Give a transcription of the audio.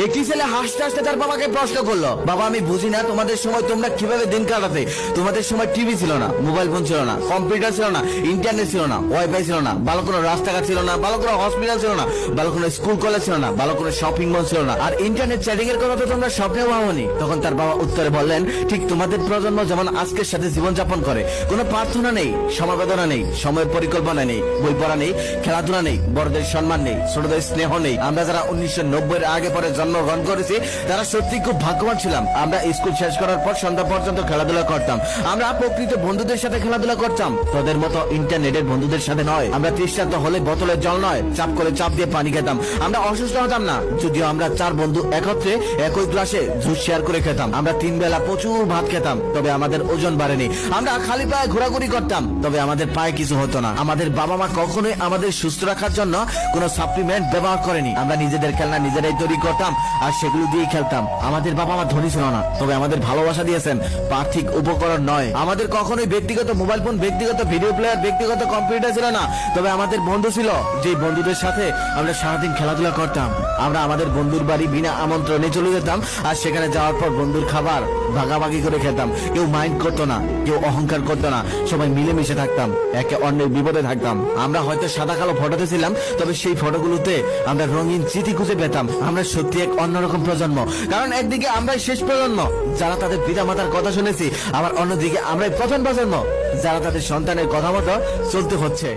একই ছেলে হাসতে হাসতে তার বাবাকে প্রশ্ন করলো, বাবা আমি বুঝি না তোমাদের সময় তোমরা কিভাবে দিন কাটাতে। তোমাদের সময় টিভি ছিল না, মোবাইল ফোন ছিল না, কম্পিউটার ছিল না, ইন্টারনেট ছিল না, ওয়াইফাই ছিল না, ভালো কোনো রাস্তাঘাট ছিল না, ভালো কোনো হসপিটাল ছিল না, ভালো কোনো স্কুল কলেজ ছিল না, ভালো কোনো শপিং মল ছিল না, আর ইন্টারনেট চ্যাটিং এর কথা তো তোমরা স্বপ্নেও ভাবনি। তখন তার বাবা উত্তরে বললেন, ঠিক তোমাদের প্রজন্ম যেমন আজকের সাথে জীবনযাপন করে, কোনো প্রার্থনা নেই, সমবেদনা নেই, সময়ের পরিকল্পনা নেই, বই পড়া নেই, খেলাধুলা নেই, বড়দের সম্মান নেই, ছোটদের স্নেহ নেই। আমরা যারা 1990 এর আগে পরে জন্মগ্রহণ করেছি তারা সত্যি খুব ভাগ্যবান ছিলাম। আমরা স্কুল শেষ করার পর সন্ধ্যা পর্যন্ত খেলাধুলা করতাম। আমরা প্রকৃত বন্ধুদের সাথে খেলাধুলা করতাম, তোদের মতো ইন্টারনেটের বন্ধুদের সাথে নয়। আমরা তৃষ্ণার্ত হলে বোতলের জল নয়, চাপ করে চাপ দিয়ে পানি খেতাম। আমরা অসুস্থ হতাম না, যদিও আমরা 4 বন্ধু একত্রে একই গ্লাসে জুস শেয়ার করে খেতাম। আমরা 3 বেলা প্রচুর ভাত খেতাম, তবে আমাদের ওজন বাড়েনি। আমরা খালি পায়ে ঘোরাঘুরি করতাম, তবে আমাদের পায়ে কিছু হতো না। আমাদের বাবা মা কখনোই আমাদের সুস্থ রাখার জন্য কোনো সাপ্লিমেন্ট ব্যবহার করেনি। আমরা নিজেদের খেলনা নিজেরাই তৈরি করতাম আর সেগুলো দিয়ে খেলতাম। আমাদের বাবা মা ধনী ছিল না, তবে আমাদের ভালোবাসা দিয়েছেন, পার্থিক উপকরণ নয়। আমাদের কখনোই ব্যক্তিগত মোবাইল ফোন, ব্যক্তিগত ভিডিও প্লেয়ার, ব্যক্তিগত কম্পিউটার ছিল না, তবে আমাদের বন্ধু ছিল, যে বন্ধুদের সাথে আমরা সারাদিন খেলাধুলা করতাম। আমরা আমাদের বন্ধুর বাড়ি বিনা আমন্ত্রণে চলে যেতাম, আর সেখানে যাওয়ার পর বন্ধুর খাবার ভাগাভাগি করে খেতাম। কেউ মাইন্ড করতো না, কেউ অহংকার করতো না, সবাই মিলেমিশে থাকতাম, একে অন্যের বিপদে থাকতাম। আমরা হয়তো সাদা কালো ফটোতে ছিলাম, তবে সেই ফটোগুলোতে আমরা রঙিন স্মৃতি খুঁজে পেতাম। আমরা সত্যি এক অন্যরকম প্রজন্ম, কারণ একদিকে আমরাই শেষ প্রজন্ম যারা তাদের পিতা মাতার কথা শুনেছি, আবার অন্যদিকে আমরাই প্রথম প্রজন্ম যারা তাদের সন্তানের কথা মতো চলতে হচ্ছে।